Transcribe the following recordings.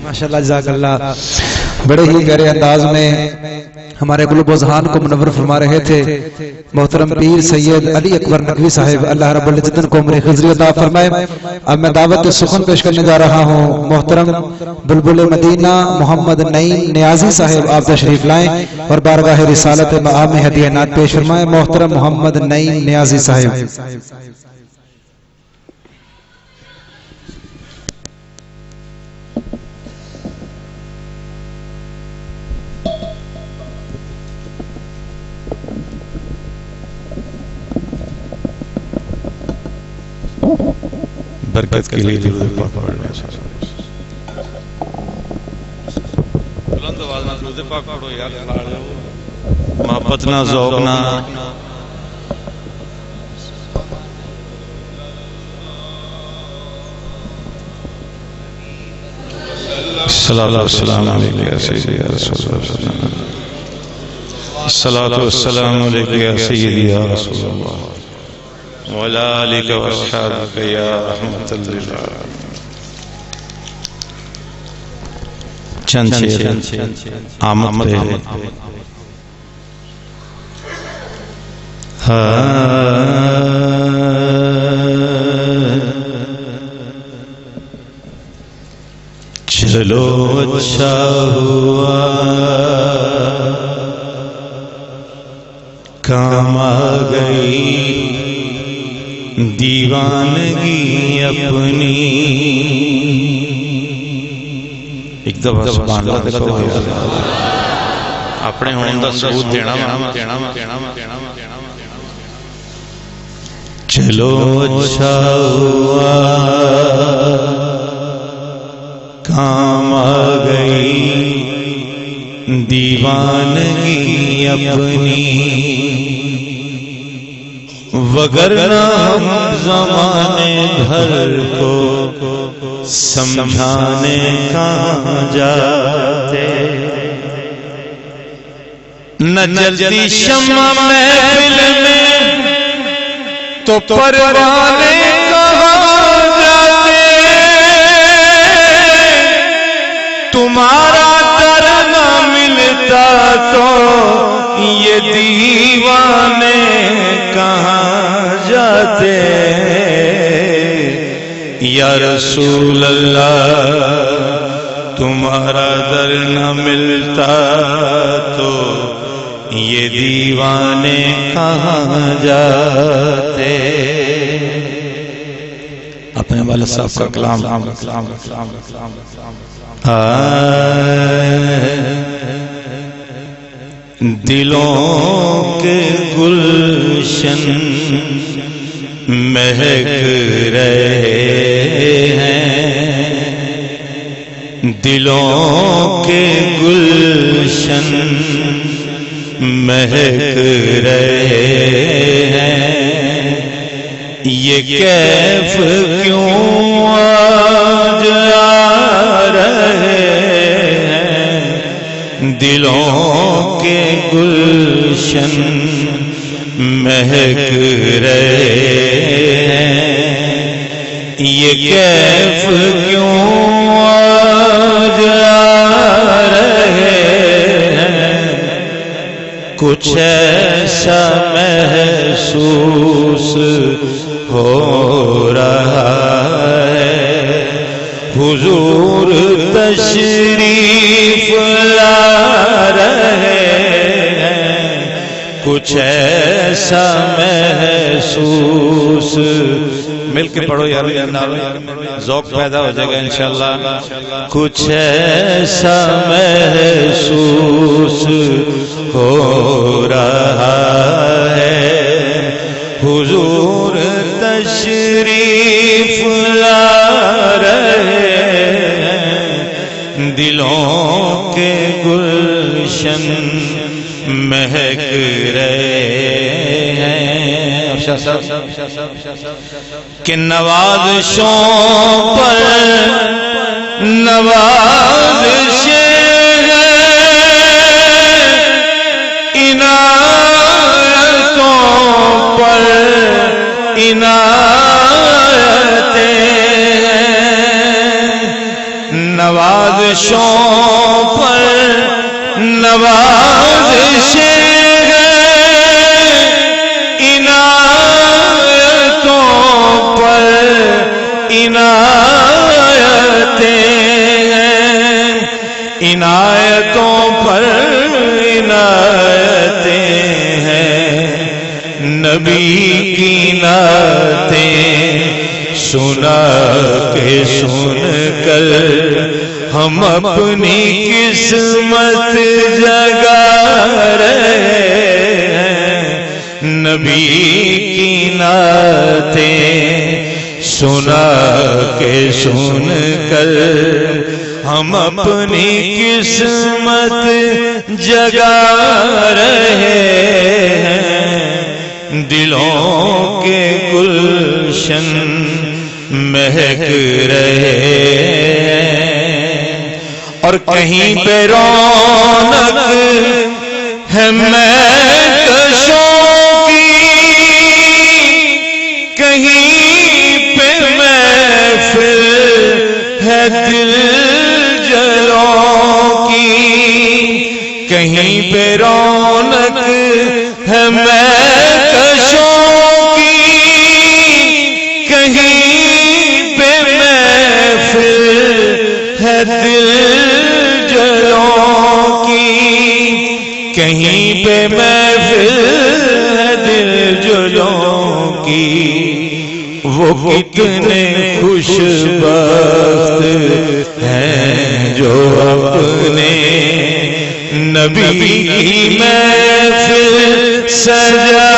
ماشاءاللہ جزاک اللہ. بڑے ہی پیارے انداز میں ہمارے قلوب و ذہان کو منور فرما رہے تھے محترم پیر سید علی اکبر نقوی صاحب. اللہ رب العزت کو عمر خضری عطا فرمائے. اب میں دعوت سخن پیش کرنے جا رہا ہوں. محترم بلبل مدینہ محمد نعیم نیازی صاحب آپ تشریف لائیں اور بارگاہ رسالت مقام میں ہدیہ نعت پیش فرمائیں. محترم محمد نعیم نیازی صاحب. برکت کے لیے درود پاک پڑھنا بلند آواز میں درود پاک پڑھو یار. محبت نہ ذوق نہ الصلاۃ والسلام علیک یا سیدی یا رسول اللہ. الصلاۃ والسلام علیک یا سیدی یا رسول اللہ وعلی آلک و اصحابک یا رحمت للعالمین. چند شعر آمد پہ. چلو اچھا ہوا کام آ گئی دیوانگی اپنی. ایک دفعہ سبحان اللہ دیکھو اپنے ہون دا ثبوت دینا. چلو اچھا ہوا کام آ گئی دیوانگی اپنی. وگرنہ ہم زمانے بھر کو سمجھانے کہاں جاتے. نہ جلتی شمع محفل میں تو پروانے کہاں جاتے. تمہارا در نہ ملتا تو یہ دیوانے کہاں جاتے. یا رسول اللہ تمہارا در نہ ملتا تو یہ دیوانے کہاں جاتے. اپنے والد صاحب کا کلام دلوں کے گلشن مہک رہے ہیں. دلوں کے گلشن مہک رہے ہیں. یہ کیف کیوں آج آ رہے ہیں. دلوں کے گلشن مہک رہے ہیں. یہ کیف کیوں آج آ رہے ہیں. کچھ ایسا محسوس ہو رہا ہے حضور تشریف لا رہے ہیں. کچھ ایسا محسوس مل کے پڑھو یار ذوق پیدا ہو جائے گا انشاءاللہ. کچھ ایسا محسوس ہو رہا ہے حضور تشریف لا رہے ہیں. دلوں کے گلشن مہک رہے ہیں. کہ نوازشوں پر نوازشیں عنایتوں پر عنایتیں نوازشوں پر نوازشیں ہیں، عنایتوں پر عنایتیں ہیں، عنایتوں پر عنایتیں ہیں، نبی کی نعتیں سنا کے سن کر ہم اپنی قسمت جگا رہے ہیں، نبی کی نعتیں سنا کے سن کر ہم اپنی قسمت جگا رہے ہیں، دلوں کے گلشن مہک رہے ہیں، اور کہیں پہ رونق ہے مہکشوں کی، کہیں پہ محفل ہے دل جلوں کی، کہیں پہ رونق ہے مہکشوں کی، کہیں پہ محفل ہے دل جلوں کی، کہیں پہ محفل ہے دل جلوں کی، وہ کتنے خوش بخت ہیں جو اپنے نبی کی محفل سجا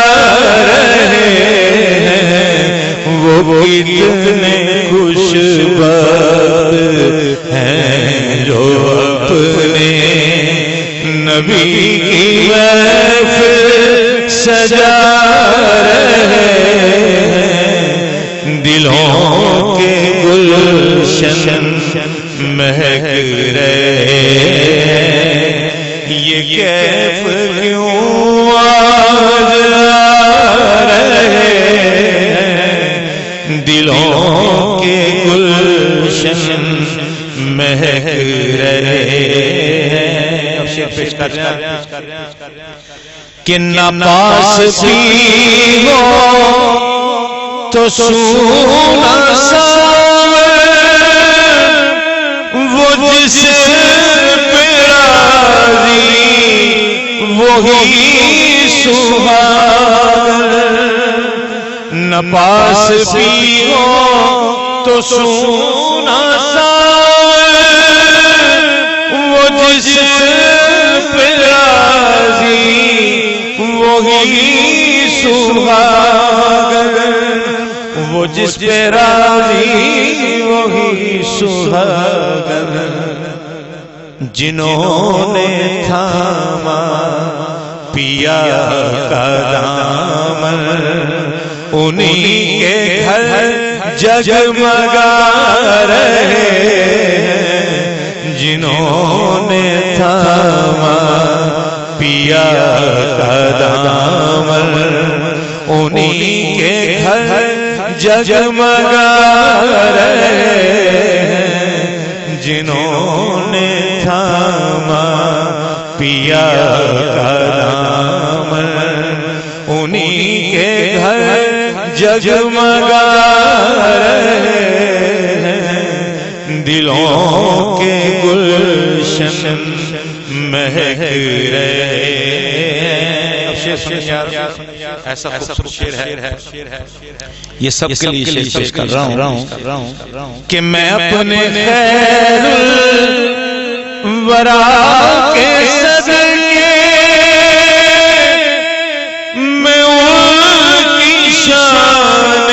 رہے ہیں، وہ کتنے خوش بخت ہیں جو اپنے نبی کی محفل سجا رہے ہیں، دلوں کے گلشن مہک رہے ہیں، یہ کیف کیوں آج رہے ہیں، دلوں کے گلشن مہک رہے ہیں۔ اب شیخ پیش کر رہے ہیں کہ نہ پاس بھی ہو تو سونا وہ جس پہ راضی وہی سبحان، نہ پاس بھی ہو تو سونا وہ جس پہ راضی وہی سبحان، وہ جس پہ راضی وہی سہاگن، جنہوں نے تھاما پیا کا دامن، انہی کے گھر جگمگا رہے ہیں، جنہوں نے تھاما پیا کا دامن، انہی کے گھر جگمگا رہے ہیں، جنہوں نے تھاما پیا کا دامن، انہی کے گھر جگمگا رہے ہیں، دلوں کے گلشن مہک رہے ہیں۔ ایسا خوبصورت شعر ہے، یہ سب کے لیے شعر پیش کر رہا ہوں کہ میں اپنے خیر الورا کے صدقے میں ان کی شان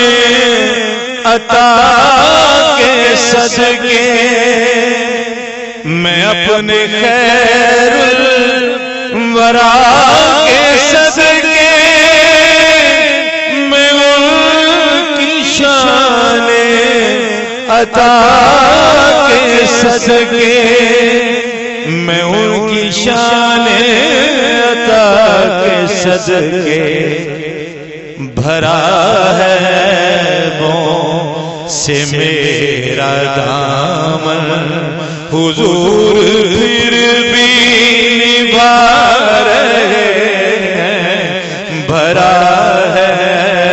عطا کے صدقے، میں اپنے خیر الورا کے صدقے میں ان کی شان عطا کے صدقے، میں ان کی شان عطا کے صدقے، بھرا ہے وہ سے میرا دامن حضور پھر بھی نبھا رہے ہیں، بھرا ہے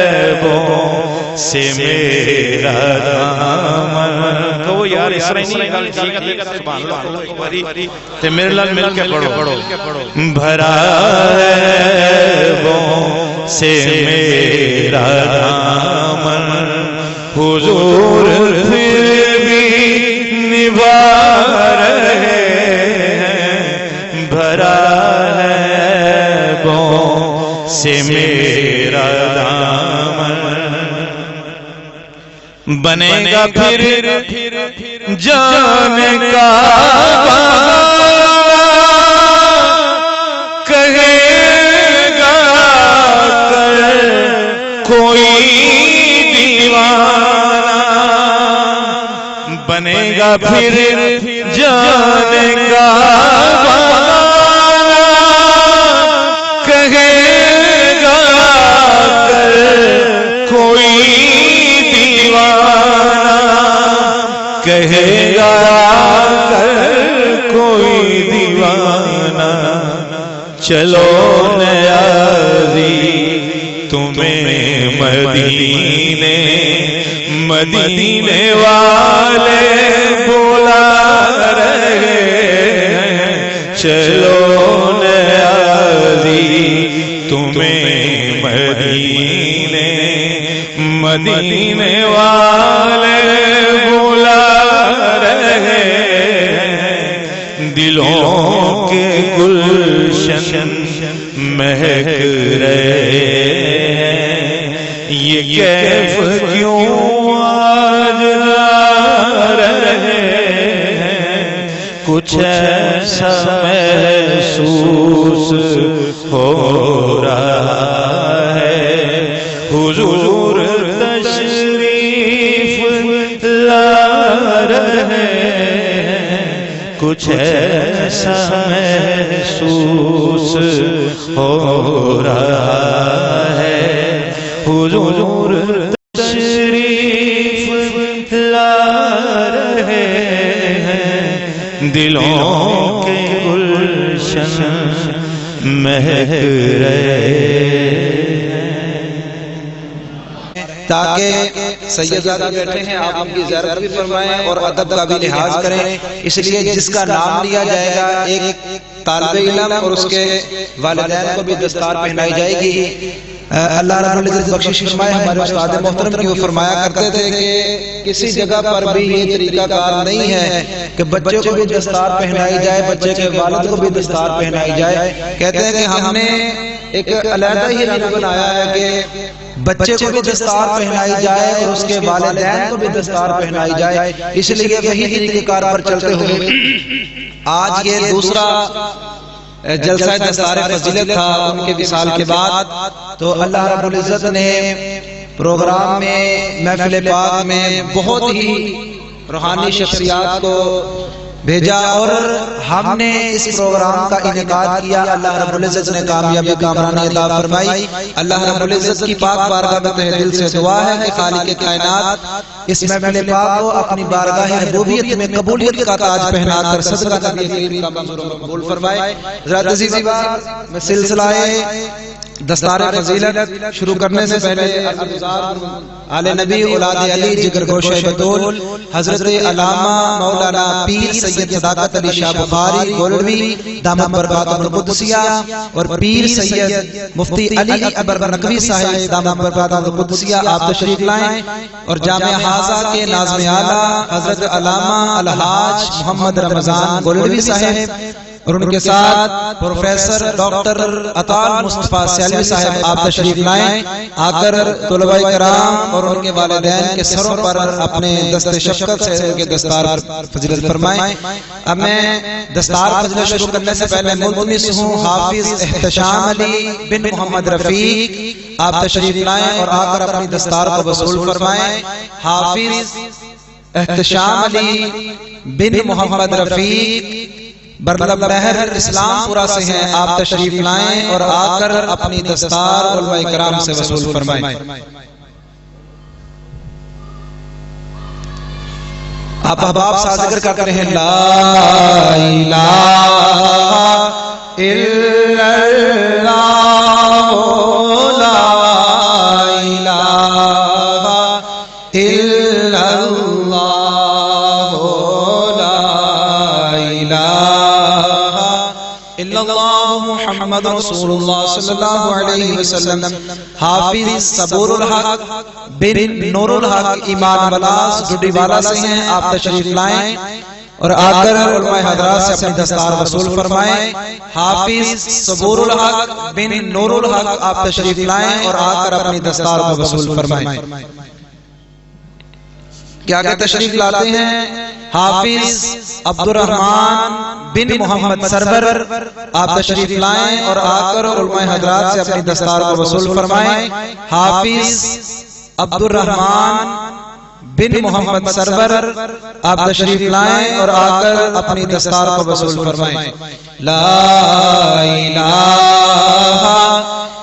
عیبوں سے میرا دامن. تو یار اس طرح نہیں گل ٹھیک ہے سبحان اللہ تے میرے لال مل کے پڑھو. بھرا ہے عیبوں سے میرا دامن حضور پھر بھی نبھا رہے ہیں، بھرا ہے عیبوں سے میرا دامن. بنے گا پھر جان کا کہے گا کوئی دیوانہ، بنے گا پھر جان کا کہے گا کوئی کہے گا کوئی دیوانہ. چلو نیازی تمہیں مدینے والے بلا رہے ہیں. چلو نیازی تمہیں مدینے والے دلوں کے گلشن مہک رہے ہیں. یہ کیف کیوں آج نہ رہے ہیں، کچھ ایسا محسوس ہو رہا ہے. حضور تشریف لا رہے ہیں، کچھ ایسا محسوس ہو رہا ہے. حضور تشریف لا رہے ہیں، دلوں کے گلشن مہک رہے ہیں. تاکہ سیدہ بیٹھے ہیں آپ ان کی زیارت بھی فرمائیں اور ادب کا بھی لحاظ کریں. اس لیے جس کا نام لیا جائے گا ایک طالب علم اور اس کے والدین کو بھی دستار پہنائی جائے گی. اللہ رب العزت بخشش فرمائے. ہمارے استاد محترم کی وہ فرمایا کرتے تھے کہ کسی جگہ پر بھی یہ طریقہ کار نہیں ہے کہ بچے کو بھی دستار پہنائی جائے، بچے کے والد کو بھی دستار پہنائی جائے. کہتے ہیں کہ ہم نے ایک علیحدہ ہی رنگ بنایا ہے کہ بچے کو بھی دستار پہنائی جائے اور اس کے والدین کو بھی دستار پہنائی جائے. اس لیے وہی طریقہ کار پر چلتے ہوئے آج یہ دوسرا جلسہ دستار فضیلت تھا ان کے وصال کے بعد. تو اللہ رب العزت نے پروگرام میں محفل پاک میں بہت ہی روحانی شخصیات کو بھیجا اور ہم نے اس پروگرام کا انعقاد کیا. اللہ رب العزت نے کامیابی کامرانی عطا فرمائی. اللہ رب العزت کی پاک بارگاہ میں تہ دل سے دعا ہے کہ خالق کائنات اس محفل پاک کو اپنی بارگاہ ربوبیت میں قبولیت کا تاج پہنا کر صدقہ نبی کریم کا منظور و مقبول فرمائے. حضرات عزیز میں سلسلہ دستار فضیلت شروع کرنے سے پہلے آل نبی اولاد علی جگر گوشہ بطول حضرت علامہ مولانا پیر سید صداقت علی شاہ بخاری گولڈوی دامت برکاتہ القدسیہ اور پیر سید مفتی علی اکبر نقوی صاحب دامت برکاتہ القدسیہ آپ تشریف لائیں. اور جامعہ حاضہ کے ناظم اعلیٰ حضرت علامہ الحاج محمد رمضان گولڈوی صاحب اور ان کے ساتھ پروفیسر ڈاکٹر عطال مصطفیٰ سیالوی صاحب آپ تشریف لائیں. آ کر طلباء کرام اور ان کے والدین کے سروں پر اپنے دست شفقت سے ان کے دستار فضیلت فرمائیں. اب میں دستار فضیلت شروع کرنے سے پہلے ملتمس ہوں حافظ احتشام علی بن محمد رفیق آپ تشریف لائیں اور آ کر اپنی دستار کو وصول فرمائیں. حافظ احتشام علی بن محمد رفیق برلب بہر اسلام پورا سے ہیں آپ تشریف لائیں اور آ کر اپنی دستار علماء کرام سے وصول فرمائیں. آپ احباب ساتھ ذکر کرتے ہیں لا الہ الا اللہ لا الہ الا اللہ لا الہ الا اللہ محمد رسول اللہ صلی اللہ علیہ وسلم حافظ صبور الحق بن نور الحق ایمان والا ڈوڈی والا سے ہیں، آپ تشریف لائیں اور آ کر علماء حضرات سے اپنی دستار وصول فرمائیں۔ حافظ صبور الحق بن نور الحق آپ تشریف لائیں اور آ کر اپنی دستار کو وصول فرمائیں۔ کیا کہ تشریف لاتے ہیں حافظ عبد الرحمن بن محمد سرور، آپ تشریف لائیں اور آ کر علماء حضرات سے اپنی دستار کو وصول فرمائیں۔ حافظ عبد الرحمن بن محمد سرور، آپ تشریف لائیں اور آ کر اپنی دستار کو وصول فرمائیں۔ لا الہ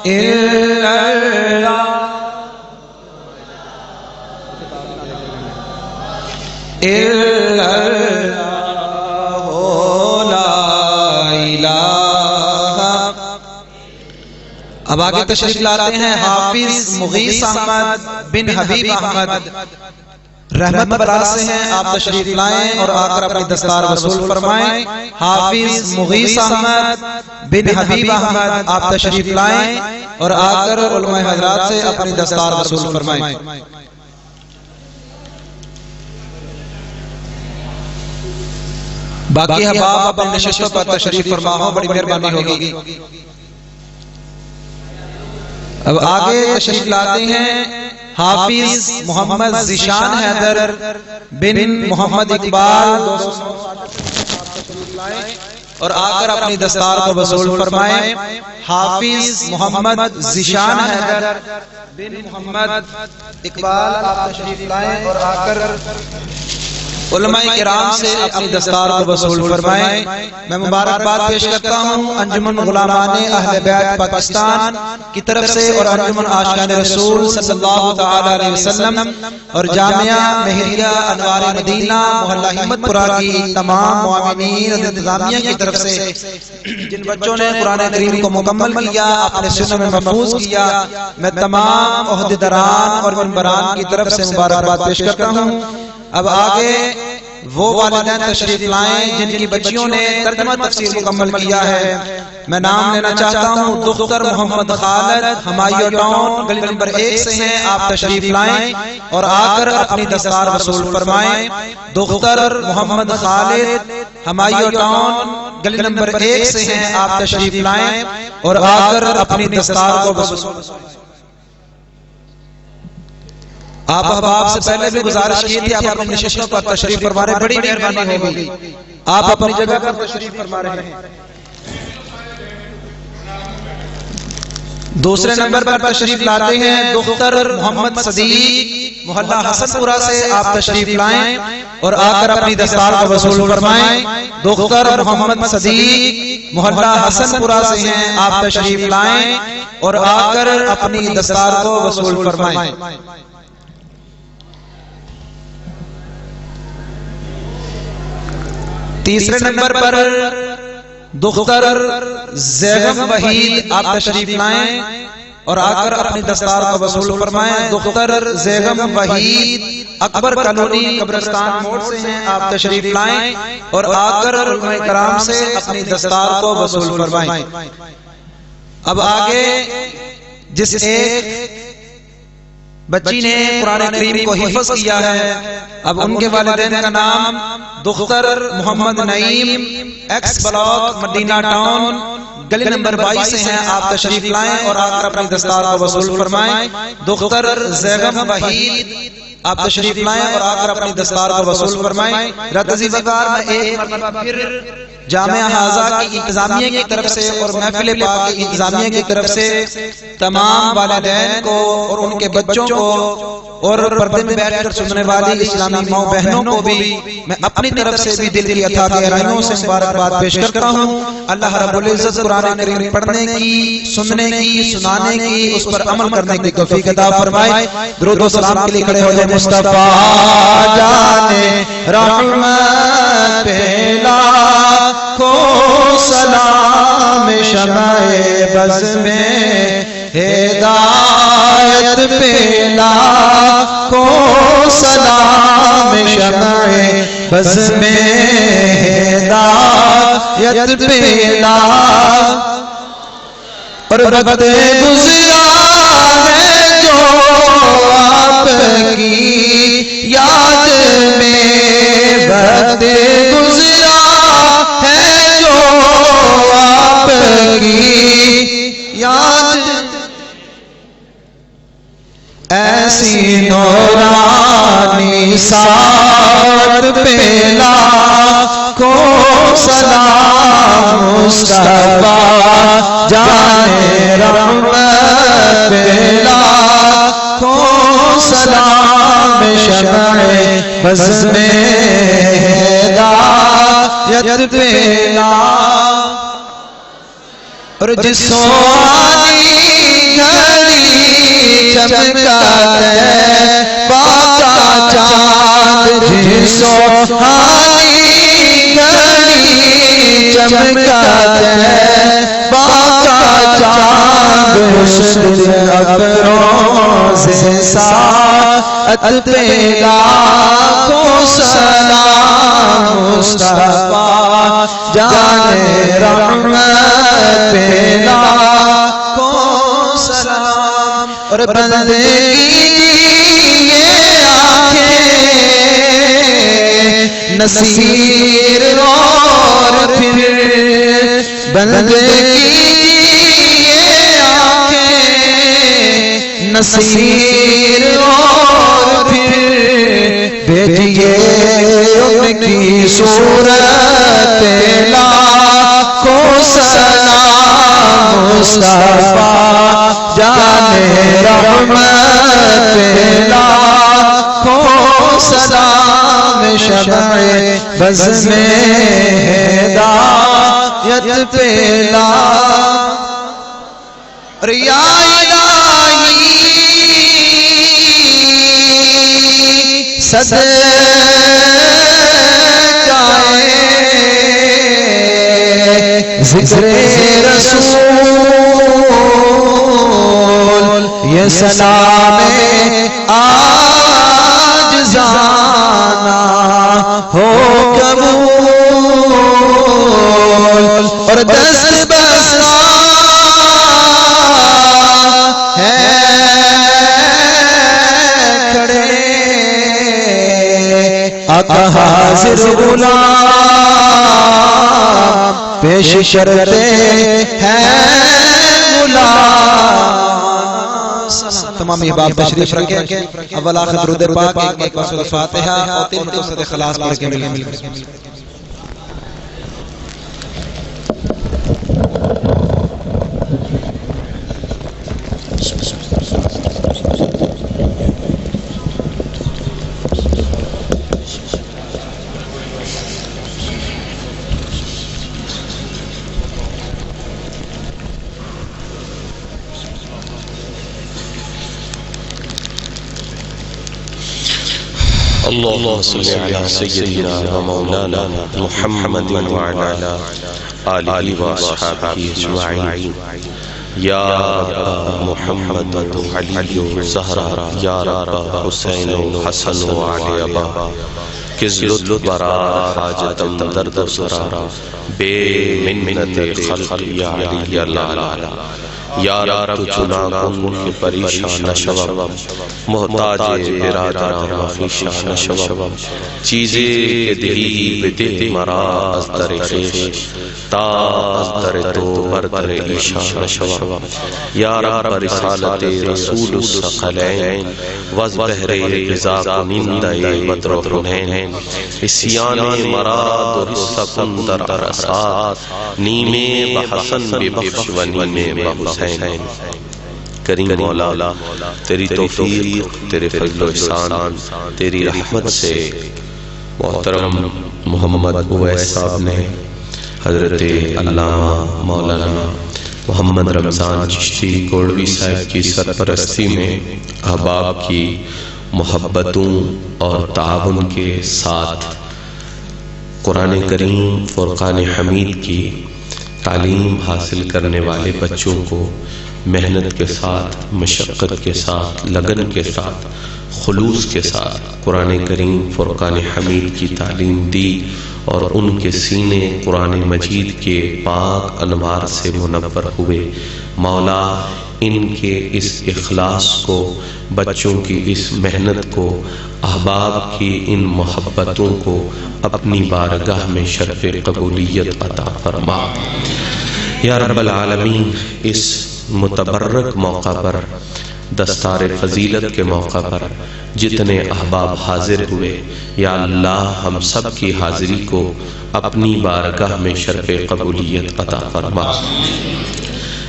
الا اللہ الا اللہ لا الہ۔ اب آگے تشریف لاتے ہیں حافظ مغیث احمد بن حبیب احمد، رحمت براز سے ہیں، آپ تشریف لائیں اور آ کر اپنی دستار وصول فرمائیں۔ حافظ مغیث احمد بن حبیب احمد، آپ تشریف لائیں اور آ کر علماء حضرات سے اپنی دستار وصول فرمائیں۔ باقی احباب اپنی نشستوں پر تشریف فرما ہو، بڑی مہربانی ہوگی۔ اب آگے تشریف لاتے ہیں حافظ محمد ذیشان حیدر بن محمد اقبال، اور آ کر اپنی دستار کو وصول فرمائیں۔ حافظ محمد ذیشان حیدر بن محمد اقبال، آپ تشریف لائیں اور آ کر علماء کرام سے اپنی دستار کو وصول فرمائیں۔ میں مبارکباد پیش کرتا ہوں انجمن غلامان اہل بیت پاکستان کی طرف سے اور انجمن عاشقان رسول صلی اللہ تعالی علیہ وسلم اور جامعہ مہریہ انوار مدینہ محلہ ہمت پورہ کی تمام معاونین اور انتظامیہ کی طرف سے جن بچوں نے قرآن کریم کو مکمل کیا، اپنے سنوں میں محفوظ کیا، میں تمام عہدیداران اور ممبران کی طرف سے مبارکباد پیش کرتا ہوں۔ اب آگے وہ والدین تشریف لائیں جن کی بچیوں نے ترجمہ تفسیر مکمل کیا ہے۔ میں نام لینا چاہتا ہوں دختر محمد خالد، ہمایوں ٹاؤن گلی نمبر 1 سے ہیں، آپ تشریف لائیں اور آ کر اپنی دستار وصول فرمائیں۔ دختر محمد خالد، ہمایوں ٹاؤن گلی نمبر 1 سے ہیں، آپ تشریف لائیں اور آ کر اپنی دستار کو وصول فرمائیں۔ آپ احباب سے پہلے بھی گزارش کی تھی، آپ اپنی نشستوں پر تشریف فرما رہے ہیں، بڑی مہربانی ہوگی، آپ اپنی جگہ پر تشریف فرما رہے ہیں۔ دوسرے نمبر پر تشریف لاتے ہیں دختر محمد صدیق، محلہ حسن پورہ سے، آپ تشریف لائیں اور آ کر اپنی دستار کو وصول فرمائیں۔ دختر محمد صدیق، محلہ حسن پورہ سے ہیں، آپ تشریف لائیں اور آ کر اپنی دستار کو وصول فرمائیں۔ تیسرے نمبر پر دختر زیغم وحید، آپ تشریف لائیں اور آ کر اپنی دستار کو وصول فرمائیں۔ دختر زیغم وحید اکبر کالونی قبرستان موڑ سے ہیں، آپ تشریف لائیں اور آ کر علماء کرام سے اپنی دستار کو وصول فرمائیں۔ اب آگے جس ایک بچی نے قرآن کریم کو حفظ کیا ہے، اب ان کے والدین کا نام دختر محمد نعیم، ایکس بلاک مدینہ ٹاؤن گلی نمبر 22 سے ہیں، آپ تشریف لائیں اور آ کر اپنی دستار کو وصول فرمائیں۔ دختر زیغم وحید، آپ تشریف لائیں اور آ کر اپنی دستار کو وصول فرمائیں۔ رتزی وقار میں ایک مرتبہ پھر جامعہ حاضہ کی انتظامیہ کی طرف سے اور محفل پاک کی انتظامیہ کی طرف سے تمام والدین کو اور ان کے بچوں کو اور پردے میں بیٹھ کر سننے والی اسلامی ماں بہنوں کو بھی میں اپنی طرف سے بھی دل کی عطا گہرائیوں سے مبارکباد پیش کرتا ہوں۔ اللہ رب العزت قرآن کریم پڑھنے کی، سننے کی، سنانے کی، اس پر عمل کرنے کی توفیق عطا فرمائے۔ درود و سلام کے لیے کھڑے ہو جائیں مصطفیٰ جانے رحمت پہ لاکھوں سلام شمع بز میں ہدایت پہ لاکھوں سلام شمع بز میں ہدایت پہ اور وقت گزرا ہے جو آپ کی یاد میں وقت گزرا ہے جو آپ کی یاد ایسی نورانی ساتھ پہ لاکھوں سلام مصطفیٰ جانے رحمت پہ لاکھوں سلام شمع بز میں ہدایت پہ اور جس سوانی گھڑی چمکا ہے باقا چاند جس سوانی گھڑی چمکا ہے باقا چاند حسن افروز ساعت پہ لاکھوں سلام مصطفیٰ جانے رحمت پہ لاکھوں سلام اور بندے کی یہ آنکھیں نصیر اور پھر بندے کی یہ آنکھیں نصیر اور پھر بھیجیے ان کی صورت لاکھوں سلام مصطفیٰ جانے رحمت پہ لاکھوں سلام شمع بز میں ہدایت پہ اور یا الہی صدقہ ذکر رسول یہ سلام عاجزانہ ہو قبول اور دست بسا ہے کھڑے آقا حاضر غلام پیش کرتے ہیں غلام تمام احباب تشریف رکھیں اول آخر درود پاک ایک مرتبہ فاتحہ اور 3 مرتبہ سورۃ اخلاص پڑھ کے مل کر اللهم صل على سيدنا ومولانا محمد وعلى آله وأصحابه أجمعين يا رب محمد علي زهرا يا رب حسين حسن وعلي أبا كزلت برا حاجة درد سرا بے منت خلق یا علی اللہ یا رب چنا کن کے پریشان شوم محتاج برادران وفیشان شوم چیزیں دلی بدے مراز در خیش تاز در تو بردر ایشان شوم یا رب رسالت رسول الثقلین وز بحر رضا کنندہ بدر و حنین اسیان مراد و حصہ کن در عرصات نیمے بحسن ببخش و نیمے بحسین کریم مولا تیری توفیق تیرے فضل و احسان تیری رحمت سے محترم محمد اویس صاحب نے حضرت علامہ مولانا محمد رمضان چشتی گولوی صاحب کی سرپرستی میں احباب کی محبتوں اور تعاون کے ساتھ قرآن کریم فرقان حمید کی تعلیم حاصل کرنے والے بچوں کو محنت کے ساتھ، مشقت کے ساتھ، لگن کے ساتھ، خلوص کے ساتھ قرآن کریم فرقان حمید کی تعلیم دی اور ان کے سینے قرآن مجید کے پاک انوار سے منور ہوئے۔ مولا ان کے اس اخلاص کو، بچوں کی اس محنت کو، احباب کی ان محبتوں کو اپنی بارگاہ میں شرف قبولیت عطا فرما۔ یا رب العالمین، اس متبرک موقع پر، دستار فضیلت کے موقع پر جتنے احباب حاضر ہوئے، یا اللہ ہم سب کی حاضری کو اپنی بارگاہ میں شرف قبولیت عطا فرما۔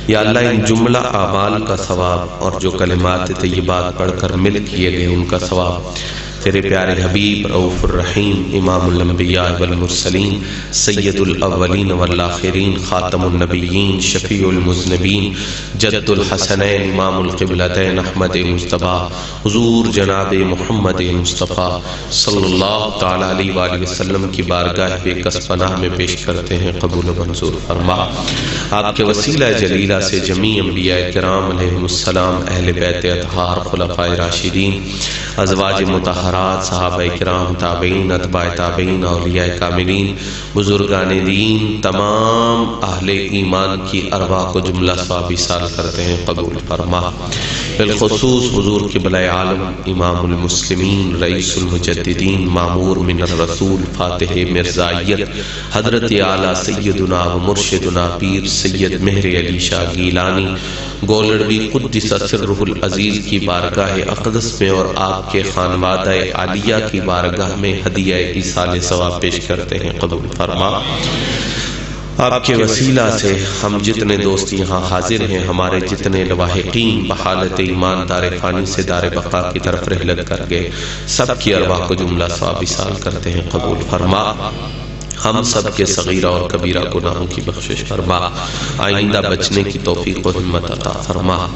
یا اللہ ان جملہ اعمال کا ثواب اور جو کلمات طیبات پڑھ کر مل کیے گئے ان کا ثواب تیرے پیارے حبیب رؤوف الرحیم امام الانبیاء والمرسلین سید الاولین والآخرین خاتم النبیین شفیع المذنبین جد الحسنین امام القبلتین احمد مصطفیٰ حضور جناب محمد مصطفیٰ صلی اللہ تعالی علیہ وآلہ وسلم کی بارگاہ بے کس پناہ میں پیش کرتے ہیں، قبول و منظور فرما۔ آپ کے وسیلہ جلیلہ سے جمیع انبیاء کرام علیہم السلام، اہل بیت اطہار، خلفاء راشدین، ازواج مطہرات، صحابہ کرام، تابعین، اتباع تابعین، اولیاء کاملین، بزرگان دین، تمام اہل ایمان کی ارواح کو جملہ ثواب ایصال کرتے ہیں، قبول فرما۔ بالخصوص حضور قبلہ عالم امام المسلمین، رئیس المجددین، مامور من الرسول، فاتح مرزائیت، حضرت اعلیٰ سیدنا و مرشدنا پیر سید مہر علی شاہ گیلانی گولڑوی قدس سرہ العزیز کی بارگاہ اقدس میں اور آپ کے خانوادہ عالیہ کی بارگاہ میں ہدیہ ایصال ثواب پیش کرتے ہیں، قبول فرما۔ آپ کے وسیلہ سے ہم جتنے دوست یہاں حاضر ہیں، ہمارے جتنے لواحقین بحالت ایمان دار فانی سے دار بقا کی طرف رحلت کر گئے، سب کی ارواح کو جملہ ثواب ایصال کرتے ہیں، قبول فرما۔ ہم سب کے صغیرہ اور کبیرہ گناہوں کی بخشش فرما، آئندہ بچنے کی توفیق و ہمت عطا فرما۔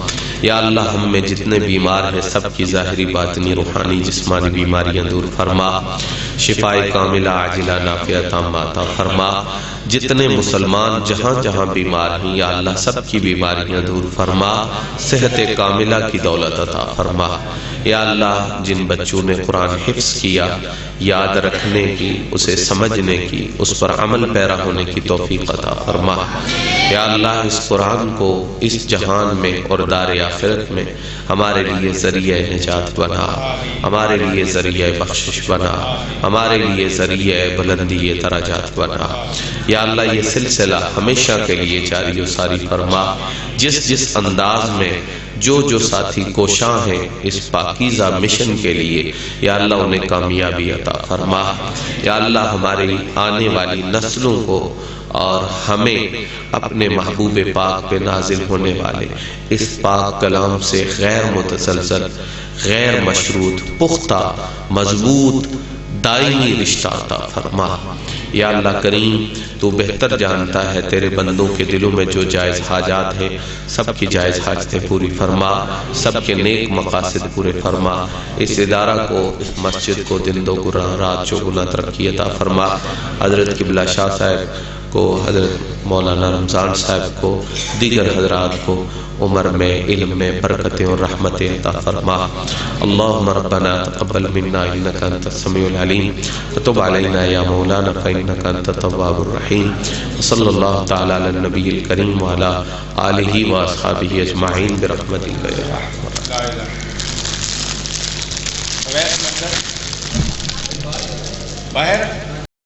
یا اللہ ہم میں جتنے بیمار ہیں سب کی ظاہری باطنی روحانی جسمانی بیماریاں دور فرما، شفاء کاملہ عاجلہ نافعہ تامہ عطا فرما۔ جتنے مسلمان جہاں جہاں بیمار ہیں یا اللہ سب کی بیماریاں دور فرما، صحت کاملہ کی دولت عطا فرما۔ یا اللہ جن بچوں نے قرآن حفظ کیا، یاد رکھنے کی، اسے سمجھنے کی، اس پر عمل پیرا ہونے کی توفیق عطا فرما۔ یا اللہ اس قرآن کو اس جہان میں اور دار آخرت میں ہمارے لیے ذریعہ نجات بنا، ہمارے لیے ذریعہ بخشش بنا، ہمارے لیے ذریعہ بلندی درجات بنا۔ یا اللہ یہ سلسلہ ہمیشہ کے لیے جاری و ساری فرما۔ جس جس انداز میں جو جو ساتھی کوشاں ہیں اس پاکیزہ مشن کے لیے، یا اللہ انہیں کامیابی عطا فرما۔ یا اللہ ہماری آنے والی نسلوں کو اور ہمیں اپنے محبوب پاک پہ نازل ہونے والے اس پاک کلام سے غیر متزلزل، غیر مشروط، پختہ، مضبوط، دائمی رشتہ عطا فرما۔ یا اللہ کریم تو بہتر جانتا ہے تیرے بندوں کے دلوں میں جو جائز حاجات ہیں، سب کی جائز حاجتیں پوری فرما، سب کے نیک مقاصد پورے فرما۔ اس ادارہ کو، اس مسجد کو دن دو گنا رات چوگنا ترقی عطا فرما۔ حضرت قبلہ شاہ صاحب کو، حضرت مولانا رمضان صاحب کو، دیگر حضرات کو عمر میں، علم میں برکتیں اور رحمتیں عطا فرما۔ اللہم ربنا تقبل منا انک انت السمیع العلیم وتب علینا یا مولانا فانک انت التواب الرحیم۔ صلی اللہ تعالی علی النبی الکریم وعلی آلہ واصحابہ اجمعین برحمتک یا ارحم۔ باہر